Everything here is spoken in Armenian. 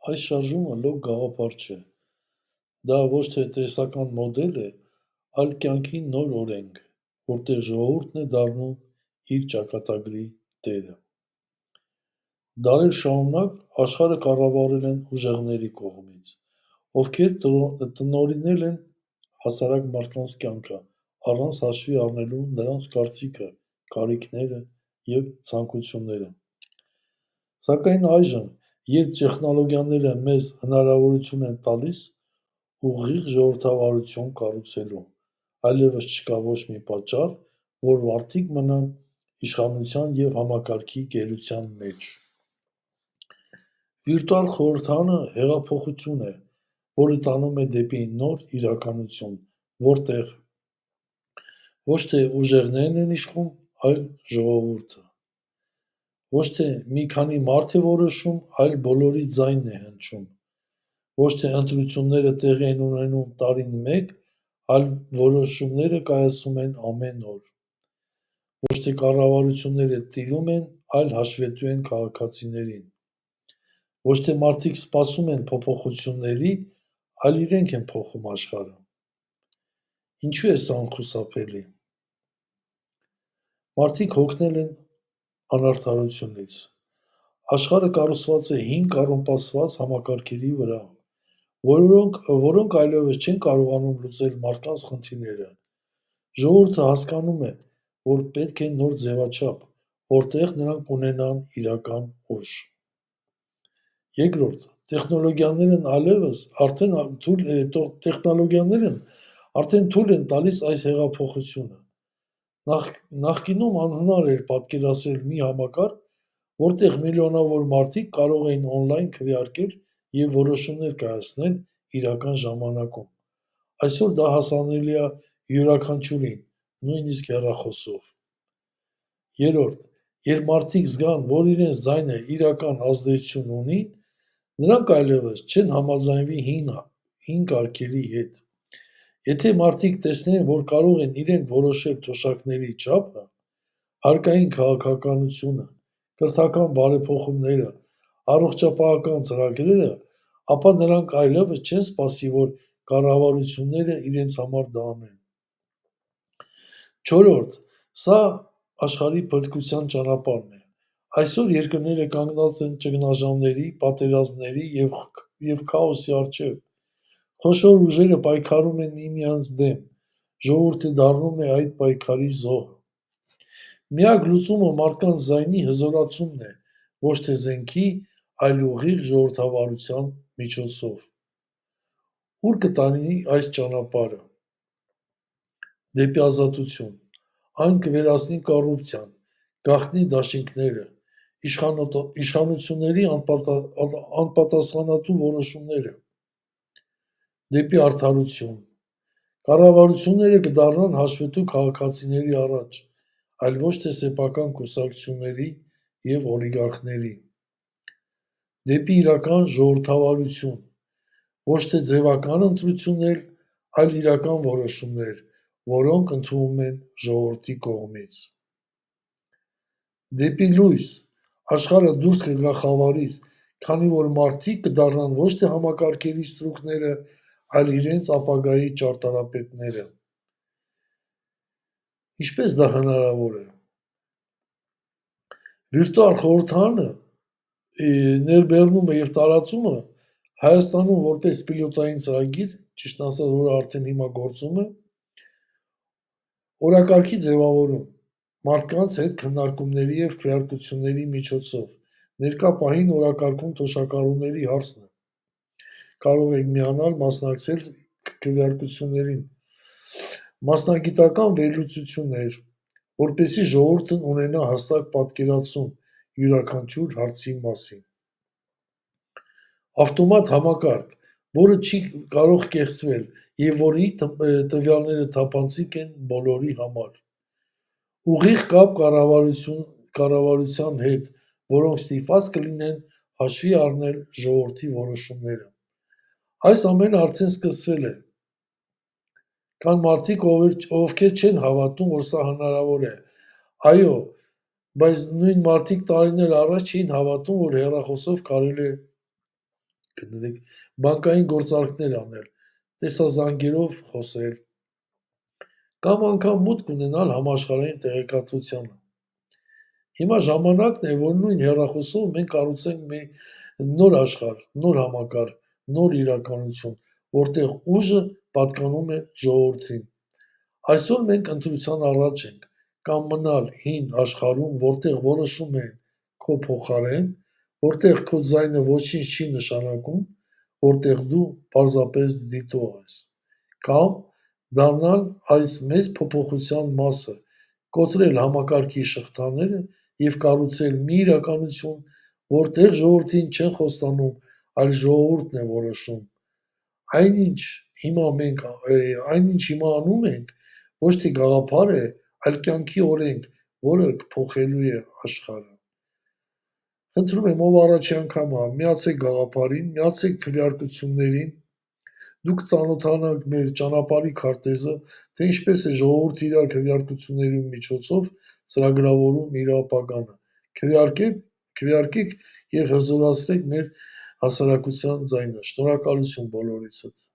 Այս շարժումը լոկ գաղափար չէ, դա ոչ թե տեսական մոդել է, այլ կյանքի նոր օրենք, որտեղ ժողովուրդն է դառնում իր ճակատագրի տերը։ Դարեր շարունակ աշխարհը կառավարել են ուժեղների կողմից, ովքեր տնօրինել են հասարակ մարդկանց կյանքը, առանց հաշվի առնելու նրանց կարծիքը, կարիքները և ցանկությունները։ Սակայն այժմ, երբ տեխնոլոգիաները մեզ հնարավորություն են տալիս ուղիղ ժողովրդավարություն կառուցելու, այլևս չկա ոչ մի պատճառ, որ մարդիկ մնան իշխանության և համակարգի գերության մեջ։ Վիրտուալ խորհրդանը հեղափոխություն է, որը տանում է դեպի նոր իրականություն, որտեղ ոչ թե ուժեղներն են իշխում, այլ ժողովուրդը։ Ոչ թե մի քանի մարդ է որոշում, այլ բոլորի ձայնն է հնչում։ Ոչ թե ընտրությունները տեղի են ունենում տարին մեկ, այլ որոշումները կայացվում են ամեն օր։ Ոչ թե կառավարությունները տիրում են, այլ հաշվետու են քաղաքացիներին։ Ոչ թե մարդիկ սպասում են փոփոխությունների, այլ իրենք են փոխում աշխարհը։ Ինչու է սա անխուսափելի։ Մարդիկ հոգնել են անարդարությունից։ Աշխարհը կառուցված է հին կոռումպացված համակարգերի վրա, որոնք այլևս չեն կարողանում լուծել մարդկանց խնդիրները։ Ժողովուրդը հասկանում է, որ պետք է նոր ձևաչափ, որտեղ նրանք ունենան իրական ուժ։ Երկրորդ, տեխնոլոգիաներն արդեն թույլ են տալիս այս հեղափոխությունը։ Նախկինում անհնար էր պատկերացնել մի համակարգ, որտեղ միլիոնավոր մարդիկ կարող էին օնլայն քվեարկել և որոշումներ կայացնել իրական ժամանակում։ Այսօր դա հասանելի է յուրաքանչյուրին, նույնիսկ հեռախոսով։ Երրորդ, երբ մարդիկ զգան, որ իրենց ձայնը իրական ազդեցություն ունի, նրանք այլևս չեն համաձայնվի հին կարգերի հետ։ Եթե մարդիկ տեսնեն, որ կարող են իրենք որոշել թոշակների չափը, հարկային քաղաքականությունը, կրթական բարեփոխումները, առողջապահական ծրագրերը, ապա նրանք այլևս չեն սպասի, որ կառավարությունները իրենց համար դա անեն։ Չորրորդ, սա աշխարհի փրկության ճանապարհն է։ Այսօր երկրները կանգնած են ճգնաժամերի, պատերազմների և քաոսի առջև։ Խոշոր ուժերը պայքարում են միմյանց դեմ, ժողովուրդը դառնում է այդ պայքարի զոհը։ Միակ լուծումը մարդկանց ձայնի հզորացումն է, ոչ թե զենքի, այլ ուղիղ ժողովրդավարության միջոցով։ Ուր կտանի այս ճանապարհը։ Դեպի ազատություն։ Այն կվերացնի կոռուպցիան, գաղտնի դաշինքները, իշխանությունների անպատասխանատու որոշումները։ Դեպի արդարություն։ Կառավարությունները կդառնան հաշվետու քաղաքացիների առաջ, այլ ոչ թե սեփական կուսակցությունների և օլիգարխների։ Դեպի իրական ժողովրդավարություն։ Ոչ թե ձևական ընտրություններ, այլ իրական որոշումներ, որոնք ընդունվում են ժողովրդի կողմից։ Դեպի լույս։ Աշխարհը դուրս կգա խավարից, քանի որ մարդիկ կդառնան ոչ թե համակարգերի ստրուկները, այլ իրենց ապագայի ճարտարապետները։ Ինչպե՞ս դա հնարավոր է։ Վիրտուալ խորհրդարանը ներբեռնումը և տարածումը Հայաստանում որպես պիլոտային ծրագիր, ճիշտն ասած, որը արդեն հիմա գործում է, օրակարգի ձևավորում, մարդկանց հետ քննարկումների և քվեարկությունների միջոցով, ներկա պահին օրակարգում թոշակառուների հարցն է։ Կարող եք միանալ, մասնակցել քվեարկություններին, մասնագիտական վերլուծություններ, որպեսզի ժողովուրդն ունենա հստակ պատկերացում յուրաքանչյուր հարցի մասին։ Ավտոմատ համակարգ, որը չի կարող կեղծվել և որի տվյալները թափանցիկ են բոլորի համար։ Ուղիղ կապ կառավարության հետ, որոնք ստիպված կլինեն հաշվի առնել ժողովրդի որոշումները։ Այս ամենը արդեն սկսվել է։ Կան մարդիկ, ովքեր չեն հավատում, որ սա հնարավոր է։ Այո, բայց նույն մարդիկ տարիներ առաջ չէին հավատում, որ հեռախոսով կարելի է կներեք, բանկային գործարքներ անել, տեսազանգերով խոսել, կամ անգամ մուտք ունենալ համաշխարհային տեղեկատվությանը։ Հիմա ժամանակն է, որ նույն հեռախոսով մենք կառուցենք մի նոր աշխարհ, նոր համակարգ, նոր իրականություն, որտեղ ուժը պատկանում է ժողովրդին։ Այսօր մենք ընտրության առաջ ենք, կամ մնալ հին աշխարհում, որտեղ որոշում են քո փոխարեն, որտեղ քո ձայնը ոչինչ չի նշանակում, որտեղ դու պարզապես դիտող ես, կամ դառնալ այս մեծ փոփոխության մասը, կոտրել համակարգի շղթաները և կառուցել մի իրականություն, որտեղ ժողովրդին չեն խոստանում, այլ ժողովուրդն է որոշում։ Այնինչ հիմա անում ենք, ոչ թե գաղափար է, այլ կյանքի օրենք, որը կփոխելու է աշխարհը։ Խնդրում եմ, ով առաջի անգամ է, միացեք գաղափարին, միացեք քվեարկություններին, դուք կծանոթանաք մեր ճանապարհի քարտեզը, թե ինչպես է ժողովուրդը իր քվեարկությունների միջոցով ծրագրավորում իր ապագանը։ Քվեարկեք և հզորացրեք մեր հասարակության ձայնը։ Շնորհակալություն բոլորիցդ։